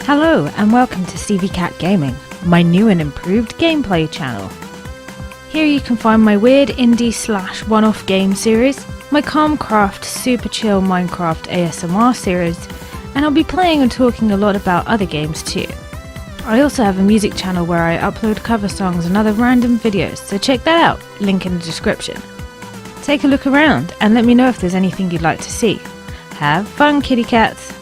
Hello and welcome to Stevie Cat Gaming, my new and improved gameplay channel. Here you can find my weird indie / one-off game series, my calmcraft super chill Minecraft ASMR series, and I'll be playing and talking a lot about other games too. I also have a music channel where I upload cover songs and other random videos, so check that out, link in the description. Take a look around and let me know if there's anything you'd like to see. Have fun, kitty cats!